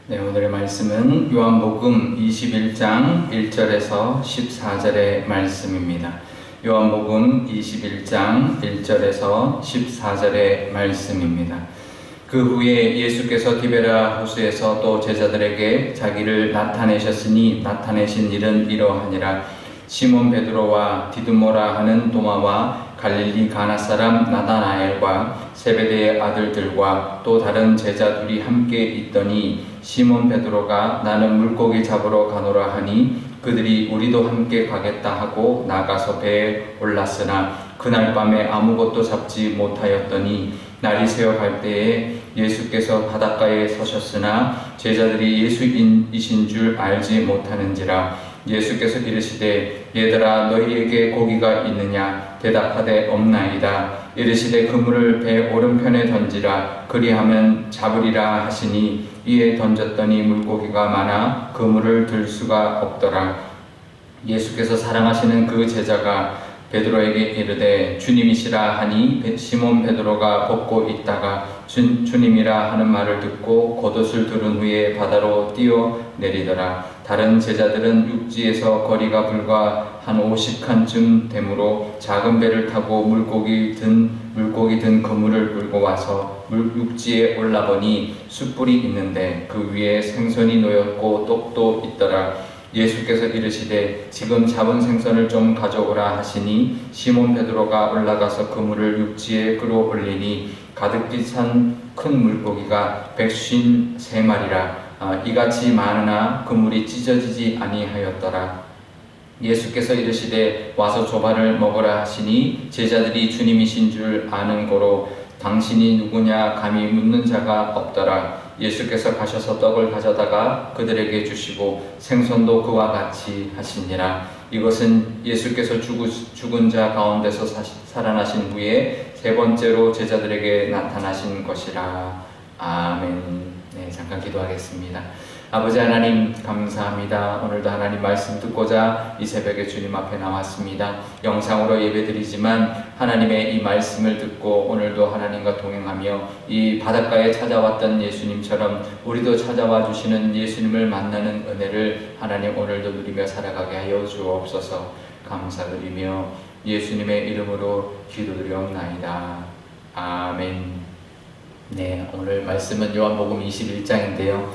네, 오늘의 말씀은 요한복음 21장 1절에서 14절의 말씀입니다. 요한복음 21장 1절에서 14절의 말씀입니다. 그 후에 예수께서 디베라 호수에서 또 제자들에게 자기를 나타내셨으니 나타내신 일은 이러하니라. 시몬 베드로와 디두모라 하는 도마와 갈릴리 가나 사람 나다나엘과 세베대의 아들들과 또 다른 제자 둘이 함께 있더니 시몬 베드로가 나는 물고기 잡으러 가노라 하니 그들이 우리도 함께 가겠다 하고 나가서 배에 올랐으나 그날 밤에 아무것도 잡지 못하였더니 날이 새어 갈 때에 예수께서 바닷가에 서셨으나 제자들이 예수이신 줄 알지 못하는지라. 예수께서 이르시되 얘들아 너희에게 고기가 있느냐 대답하되 없나이다. 이르시되 그물을 배 오른편에 던지라 그리하면 잡으리라 하시니 이에 던졌더니 물고기가 많아 그물을 들 수가 없더라. 예수께서 사랑하시는 그 제자가 베드로에게 이르되 주님이시라 하니 시몬 베드로가 벗고 있다가 주님이라 하는 말을 듣고 겉옷을 두른 후에 바다로 뛰어내리더라. 다른 제자들은 육지에서 거리가 불과 한 50칸쯤 되므로 작은 배를 타고 물고기 든 그물을 끌고 와서 육지에 올라보니 숯불이 있는데 그 위에 생선이 놓였고 떡도 있더라. 예수께서 이르시되 지금 잡은 생선을 좀 가져오라 하시니 시몬 베드로가 올라가서 그물을 육지에 끌어올리니 가득히 찬 큰 물고기가 153마리라. 이같이 많으나 그물이 찢어지지 아니하였더라. 예수께서 이르시되 와서 조반을 먹으라 하시니 제자들이 주님이신 줄 아는 고로 당신이 누구냐 감히 묻는 자가 없더라. 예수께서 가셔서 떡을 가져다가 그들에게 주시고 생선도 그와 같이 하시니라. 이것은 예수께서 죽은 자 가운데서 살아나신 후에 세 번째로 제자들에게 나타나신 것이라. 아멘. 네, 잠깐 기도하겠습니다. 아버지 하나님 감사합니다. 오늘도 하나님 말씀 듣고자 이 새벽에 주님 앞에 나왔습니다. 영상으로 예배드리지만 하나님의 이 말씀을 듣고 오늘도 하나님과 동행하며 이 바닷가에 찾아왔던 예수님처럼 우리도 찾아와 주시는 예수님을 만나는 은혜를 하나님 오늘도 누리며 살아가게 하여 주옵소서. 감사드리며 예수님의 이름으로 기도드리옵나이다. 아멘. 네, 오늘 말씀은 요한복음 21장인데요.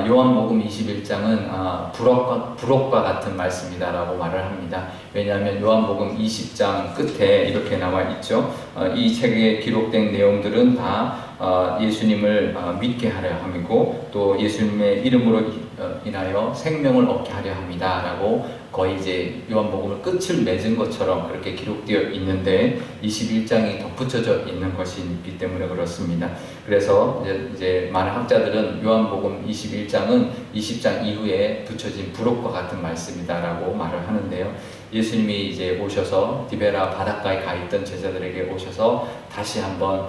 요한복음 21장은 부록과 같은 말씀이다라고 말을 합니다. 왜냐하면 요한복음 20장 끝에 이렇게 나와 있죠. 이 책에 기록된 내용들은 다 예수님을 믿게 하려 함이고 또 예수님의 이름으로 인하여 생명을 얻게 하려 합니다. 라고 거의 이제 요한복음을 끝을 맺은 것처럼 그렇게 기록되어 있는데 21장이 덧붙여져 있는 것이기 때문에 그렇습니다. 그래서 이제 많은 학자들은 요한복음 21장은 20장 이후에 붙여진 부록과 같은 말씀이다라고 말을 하는데요. 예수님이 이제 오셔서 디베라 바닷가에 가 있던 제자들에게 오셔서 다시 한번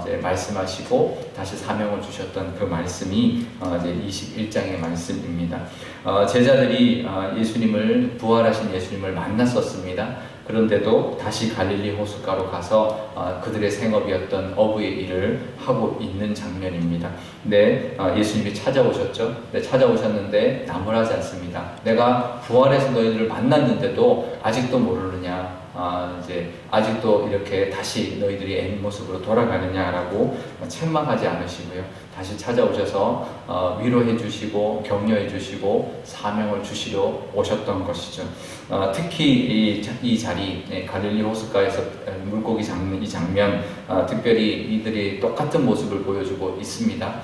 이제 말씀하시고 다시 사명을 주셨던 그 말씀이 이제 21장의 말씀입니다. 제자들이 부활하신 예수님을 만났었습니다. 그런데도 다시 갈릴리 호숫가로 가서 그들의 생업이었던 어부의 일을 하고 있는 장면입니다. 근데 예수님이 찾아오셨죠. 찾아오셨는데 나무라지 않습니다. 내가 부활해서 너희들을 만났는데도 아직도 모르느냐, 이제 아직도 이렇게 다시 너희들이 옛 모습으로 돌아가느냐라고 책망하지 않으시고요. 다시 찾아오셔서 위로해 주시고 격려해 주시고 사명을 주시러 오셨던 것이죠. 특히 이 자리, 갈릴리 호숫가에서 물고기 잡는 이 장면, 특별히 이들이 똑같은 모습을 보여주고 있습니다.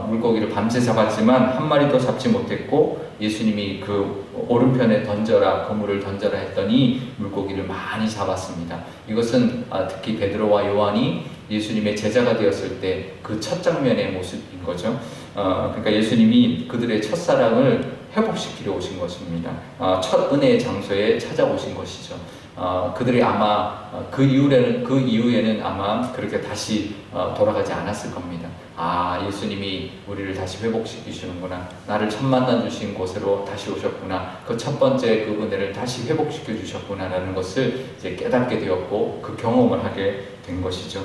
물고기를 밤새 잡았지만 한 마리도 잡지 못했고 예수님이 그 오른편에 그물을 던져라 했더니 물고기를 많이 잡았습니다. 이것은 특히 베드로와 요한이 예수님의 제자가 되었을 때 그 첫 장면의 모습인 거죠. 그러니까 예수님이 그들의 첫사랑을 회복시키려 오신 것입니다. 첫 은혜의 장소에 찾아오신 것이죠. 그들이 아마 그 이후에는 아마 그렇게 다시 돌아가지 않았을 겁니다. 예수님이 우리를 다시 회복시키시는구나. 나를 첫 만나 주신 곳으로 다시 오셨구나. 그 첫 번째 그 은혜를 다시 회복시켜 주셨구나라는 것을 이제 깨닫게 되었고 그 경험을 하게 된 것이죠.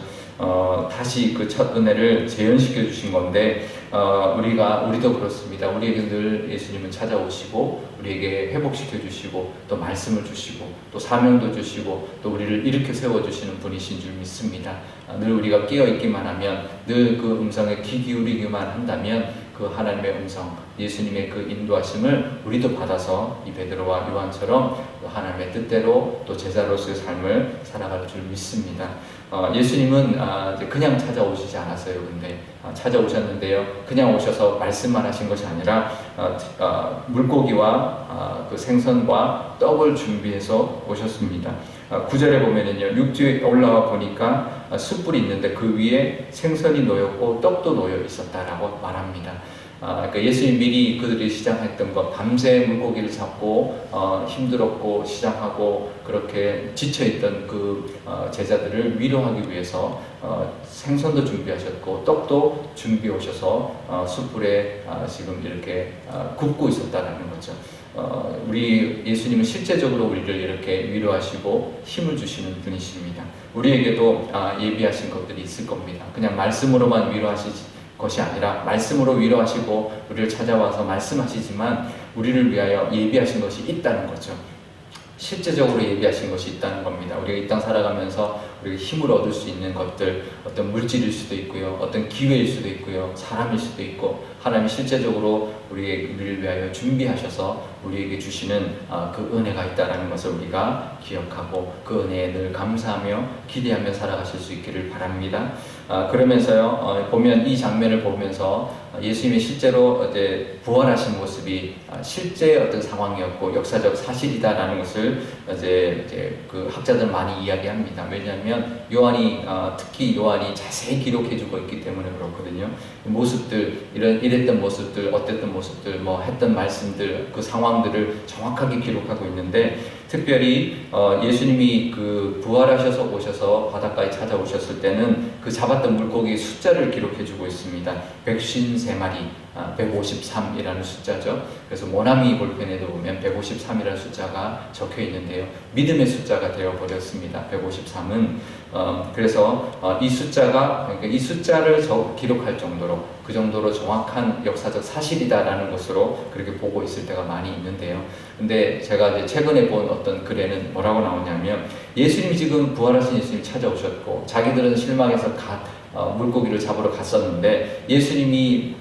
다시 그 첫 은혜를 재현시켜 주신 건데 우리도 그렇습니다. 우리에게 늘 예수님은 찾아오시고 우리에게 회복시켜 주시고 또 말씀을 주시고 또 사명도 주시고 또 우리를 일으켜 세워 주시는 분이신 줄 믿습니다. 늘 우리가 깨어 있기만 하면, 늘 그 음성에 귀 기울이기만 한다면 그 하나님의 음성, 예수님의 그 인도하심을 우리도 받아서 이 베드로와 요한처럼 하나님의 뜻대로 또 제자로서의 삶을 살아갈 줄 믿습니다. 예수님은 그냥 찾아오시지 않았어요. 근데 찾아오셨는데요, 그냥 오셔서 말씀만 하신 것이 아니라 물고기와 그 생선과 떡을 준비해서 오셨습니다. 9절에 보면은요, 육지에 올라와 보니까 숯불이 있는데 그 위에 생선이 놓였고 떡도 놓여 있었다라고 말합니다. 그러니까 예수님 미리 그들이 시장했던 것, 밤새 물고기를 잡고 힘들었고 시장하고 그렇게 지쳐있던 그 제자들을 위로하기 위해서 생선도 준비하셨고 떡도 준비해 오셔서 숯불에 지금 이렇게 굽고 있었다라는 거죠. 우리 예수님은 실제적으로 우리를 이렇게 위로하시고 힘을 주시는 분이십니다. 우리에게도 예비하신 것들이 있을 겁니다. 그냥 말씀으로만 위로하시지 것이 아니라 말씀으로 위로하시고 우리를 찾아와서 말씀하시지만 우리를 위하여 예비하신 것이 있다는 거죠. 실제적으로 예비하신 것이 있다는 겁니다. 우리가 이 땅 살아가면서 우리가 힘을 얻을 수 있는 것들, 어떤 물질일 수도 있고요, 어떤 기회일 수도 있고요, 사람일 수도 있고, 하나님이 실제적으로 우리를 위하여 준비하셔서 우리에게 주시는 그 은혜가 있다는 것을 우리가 기억하고 그 은혜에 늘 감사하며 기대하며 살아가실 수 있기를 바랍니다. 그러면서요, 보면 이 장면을 보면서 예수님이 실제로 이제 부활하신 모습이 실제 어떤 상황이었고 역사적 사실이다라는 것을 이제 그 학자들 많이 이야기합니다. 왜냐하면 특히 요한이 자세히 기록해주고 있기 때문에 그렇거든요. 모습들, 이랬던 모습들, 어땠던 모습들, 뭐 했던 말씀들, 그 상황들을 정확하게 기록하고 있는데, 특별히 예수님이 그 부활하셔서 오셔서 바닷가에 찾아오셨을 때는 그 잡았던 물고기의 숫자를 기록해주고 있습니다. 153마리, 153이라는 숫자죠. 그래서 모나미 볼펜에도 보면 153이라는 숫자가 적혀 있는데요, 믿음의 숫자가 되어버렸습니다. 153은 그래서 이 숫자를 기록할 정도로, 그 정도로 정확한 역사적 사실이다라는 것으로 그렇게 보고 있을 때가 많이 있는데요. 근데 제가 이제 최근에 본 어떤 글에는 뭐라고 나오냐면, 예수님이 지금 부활하신 예수님이 찾아오셨고 자기들은 실망해서 물고기를 잡으러 갔었는데, 예수님이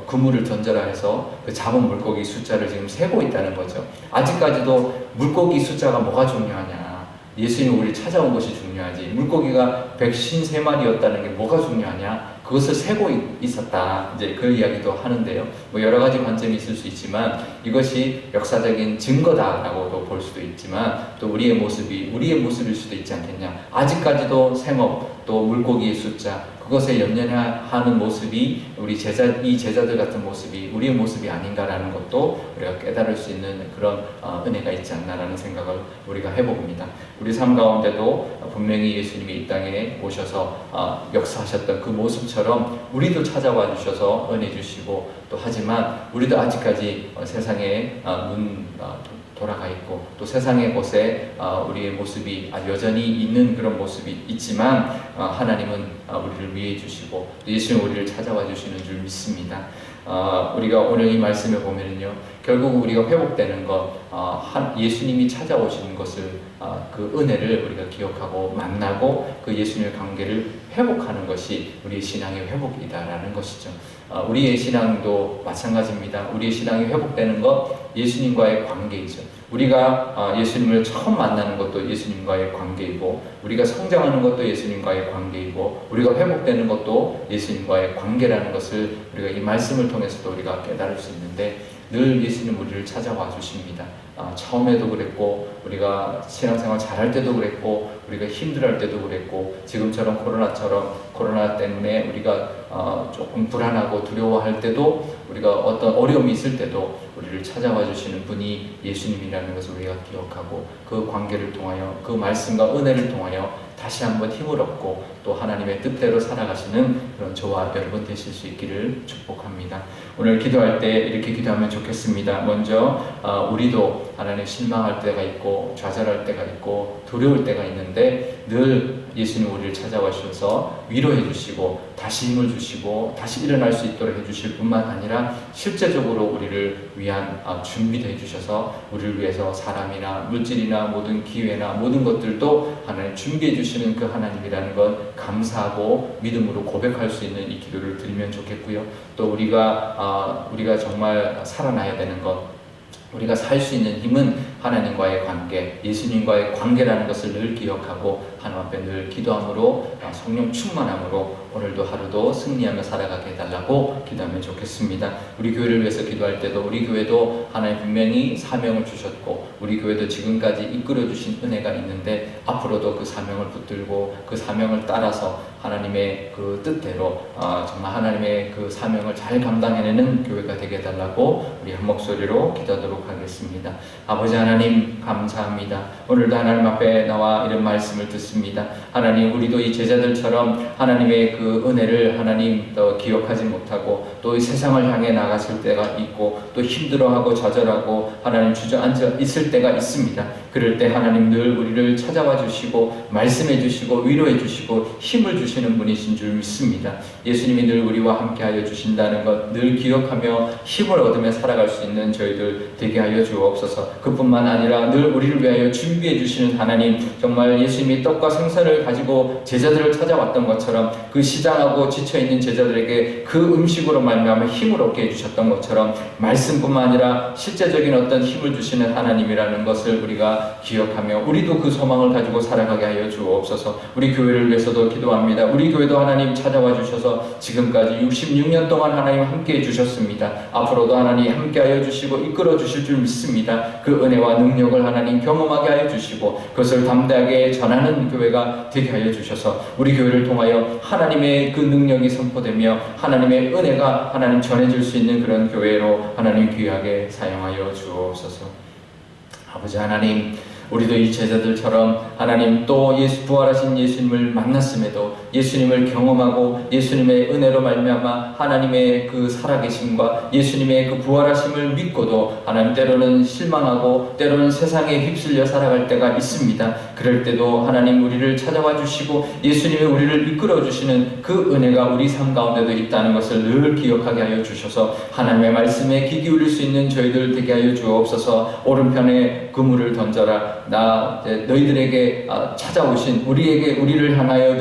그물을 던져라 해서 그 잡은 물고기 숫자를 지금 세고 있다는 거죠. 아직까지도 물고기 숫자가 뭐가 중요하냐, 예수님이 우리를 찾아온 것이 중요하지, 물고기가 153마리였다는 게 뭐가 중요하냐, 그것을 세고 있었다, 이제 그 이야기도 하는데요. 뭐 여러 가지 관점이 있을 수 있지만 이것이 역사적인 증거다라고도 볼 수도 있지만, 또 우리의 모습일 수도 있지 않겠냐. 아직까지도 생업, 또 물고기의 숫자, 그것에 연연하는 모습이 이 제자들 같은 모습이 우리의 모습이 아닌가라는 것도 우리가 깨달을 수 있는 그런 은혜가 있지 않나라는 생각을 우리가 해봅니다. 우리 삶 가운데도 분명히 예수님이 이 땅에 오셔서 역사하셨던 그 모습처럼 우리도 찾아와 주셔서 은혜 주시고, 또 하지만 우리도 아직까지 세상에 돌아가 있고, 또 세상의 곳에 우리의 모습이 여전히 있는 그런 모습이 있지만, 하나님은 우리를 위해 주시고 예수님 우리를 찾아와 주시는 줄 믿습니다. 우리가 오늘 이 말씀을 보면은요, 결국 우리가 회복되는 것, 예수님이 찾아오시는 것을, 그 은혜를 우리가 기억하고 만나고 그 예수님의 관계를 회복하는 것이 우리의 신앙의 회복이다라는 것이죠. 우리의 신앙도 마찬가지입니다. 우리의 신앙이 회복되는 것, 예수님과의 관계이죠. 우리가 예수님을 처음 만나는 것도 예수님과의 관계이고, 우리가 성장하는 것도 예수님과의 관계이고, 우리가 회복되는 것도 예수님과의 관계라는 것을 우리가 이 말씀을 통해서도 우리가 깨달을 수 있는데, 늘 예수님 우리를 찾아와 주십니다. 처음에도 그랬고, 우리가 신앙생활 잘할 때도 그랬고, 우리가 힘들어할 때도 그랬고, 지금처럼 코로나 때문에 우리가 조금 불안하고 두려워할 때도, 우리가 어떤 어려움이 있을 때도 우리를 찾아와 주시는 분이 예수님이라는 것을 우리가 기억하고, 그 관계를 통하여, 그 말씀과 은혜를 통하여 다시 한번 힘을 얻고 또 하나님의 뜻대로 살아가시는 그런 저와 여러분 되실 수 있기를 축복합니다. 오늘 기도할 때 이렇게 기도하면 좋겠습니다. 먼저 우리도 하나님 실망할 때가 있고 좌절할 때가 있고 두려울 때가 있는데, 늘 예수님 우리를 찾아와주셔서 위로해 주시고 다시 힘을 주시고 다시 일어날 수 있도록 해주실 뿐만 아니라 실제적으로 우리를 위한 준비도 해주셔서 우리를 위해서 사람이나 물질이나 모든 기회나 모든 것들도 하나님 준비해 주시는 그 하나님이라는 것 감사하고 믿음으로 고백할 수 있는 이 기도를 드리면 좋겠고요. 또 우리가 정말 살아나야 되는 것, 우리가 살 수 있는 힘은 하나님과의 관계, 예수님과의 관계라는 것을 늘 기억하고 하나님 앞에 늘 기도함으로 성령 충만함으로 오늘도 하루도 승리하며 살아가게 해달라고 기도하면 좋겠습니다. 우리 교회를 위해서 기도할 때도 우리 교회도 하나님 분명히 사명을 주셨고 우리 교회도 지금까지 이끌어 주신 은혜가 있는데 앞으로도 그 사명을 붙들고 그 사명을 따라서 하나님의 그 뜻대로 정말 하나님의 그 사명을 잘 감당해내는 교회가 되게 해달라고 우리 한 목소리로 기도하도록 하겠습니다. 아버지 하나님 감사합니다. 오늘도 하나님 앞에 나와 이런 말씀을 듣습니다. 하나님 우리도 이 제자들처럼 하나님의 그 은혜를 하나님 더 기억하지 못하고 또 이 세상을 향해 나갔을 때가 있고 또 힘들어하고 좌절하고 하나님 주저앉아 있을 때가 있습니다. 그럴 때 하나님 늘 우리를 찾아와 주시고 말씀해 주시고 위로해 주시고 힘을 주시는 분이신 줄 믿습니다. 예수님이 늘 우리와 함께하여 주신다는 것 늘 기억하며 힘을 얻으며 살아갈 수 있는 저희들 되게 하여 주옵소서. 그뿐만 아니라 늘 우리를 위하여 준비해 주시는 하나님, 정말 예수님이 떡과 생선을 가지고 제자들을 찾아왔던 것처럼 그 시장하고 지쳐있는 제자들에게 그 음식으로 말미암아 힘을 얻게 해주셨던 것처럼 말씀뿐만 아니라 실제적인 어떤 힘을 주시는 하나님이라는 것을 우리가 기억하며 우리도 그 소망을 가지고 살아가게 하여 주옵소서. 우리 교회를 위해서도 기도합니다. 우리 교회도 하나님 찾아와 주셔서 지금까지 66년 동안 하나님 함께 해주셨습니다. 앞으로도 하나님 함께하여 주시고 이끌어 주실 줄 믿습니다. 그 은혜와 능력을 하나님 경험하게 하여 주시고 그것을 담대하게 전하는 교회가 되게 하여 주셔서 우리 교회를 통하여 하나님의 그 능력이 선포되며 하나님의 은혜가 하나님 전해질 수 있는 그런 교회로 하나님 귀하게 사용하여 주옵소서. 아버지 하나님, 우리도 이 제자들처럼 하나님 또 부활하신 예수님을 만났음에도 예수님을 경험하고 예수님의 은혜로 말미암아 하나님의 그 살아계심과 예수님의 그 부활하심을 믿고도 하나님 때로는 실망하고 때로는 세상에 휩쓸려 살아갈 때가 있습니다. 그럴 때도 하나님 우리를 찾아와 주시고 예수님이 우리를 이끌어 주시는 그 은혜가 우리 삶 가운데도 있다는 것을 늘 기억하게 하여 주셔서 하나님의 말씀에 귀 기울일 수 있는 저희들 되게 하여 주옵소서. 오른편에 그물을 던져라. 너희들에게 찾아오신 우리를 향하여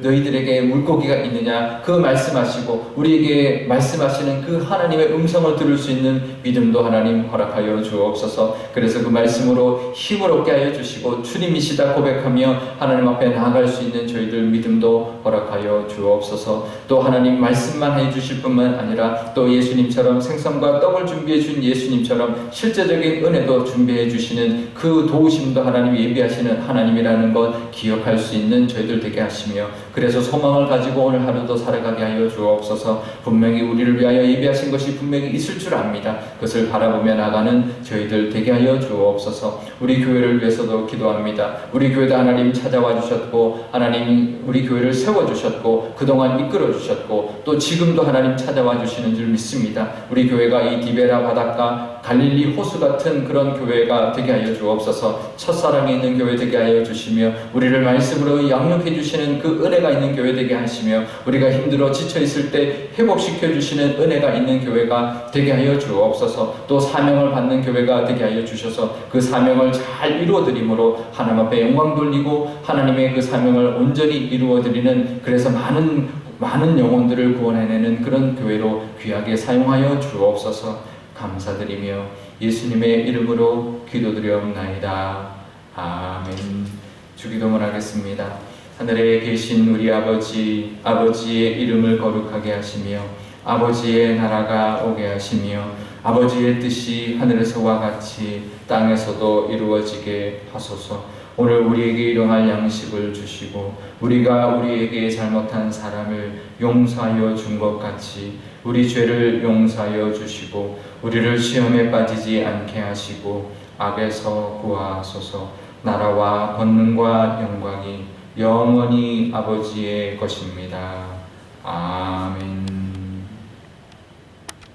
너희들에게 물고기가 있느냐 그 말씀하시고 우리에게 말씀하시는 그 하나님의 음성을 들을 수 있는 믿음도 하나님 허락하여 주옵소서. 그래서 그 말씀으로 힘을 얻게 하여 주시고 주님이시다 고백하며 하나님 앞에 나아갈 수 있는 저희들 믿음도 허락하여 주옵소서. 또 하나님 말씀만 해주실 뿐만 아니라 또 예수님처럼 생선과 떡을 준비해 준 예수님처럼 실제적인 은혜도 준비해 주시는 그 도우심도 하나님 예비하시는 하나님이라는 것 기억할 수 있는 저희들 되게 하시며 그래서 소망을 가지고 오늘 하루도 살아가게 하여 주옵소서. 분명히 우리를 위하여 예비하신 것이 분명히 있을 줄 압니다. 그것을 바라보며 나가는 저희들 되게 하여 주옵소서. 우리 교회를 위해서도 기도합니다. 우리 교회도 하나님 찾아와 주셨고 하나님 우리 교회를 세워주셨고 그동안 이끌어 주셨고 또 지금도 하나님 찾아와 주시는 줄 믿습니다. 우리 교회가 이 디베라 바닷가 갈릴리 호수 같은 그런 교회가 되게 하여 주옵소서. 첫사랑이 있는 교회 되게 하여 주시며 우리를 말씀으로 양육해 주시는 그 은혜가 있는 교회 되게 하시며 우리가 힘들어 지쳐 있을 때 회복시켜 주시는 은혜가 있는 교회가 되게 하여 주옵소서. 또 사명을 받는 교회가 되게 하여 주셔서 그 사명을 잘 이루어 드림으로 하나님 앞에 영광 돌리고 하나님의 그 사명을 온전히 이루어 드리는 그래서 많은 영혼들을 구원해내는 그런 교회로 귀하게 사용하여 주옵소서. 감사드리며 예수님의 이름으로 기도드리옵나이다. 아멘. 주기도문 하겠습니다. 하늘에 계신 우리 아버지, 아버지의 이름을 거룩하게 하시며 아버지의 나라가 오게 하시며 아버지의 뜻이 하늘에서와 같이 땅에서도 이루어지게 하소서. 오늘 우리에게 일용할 양식을 주시고 우리가 우리에게 잘못한 사람을 용서하여 준 것 같이 우리 죄를 용서하여 주시고 우리를 시험에 빠지지 않게 하시고 악에서 구하소서. 나라와 권능과 영광이 영원히 아버지의 것입니다. 아멘.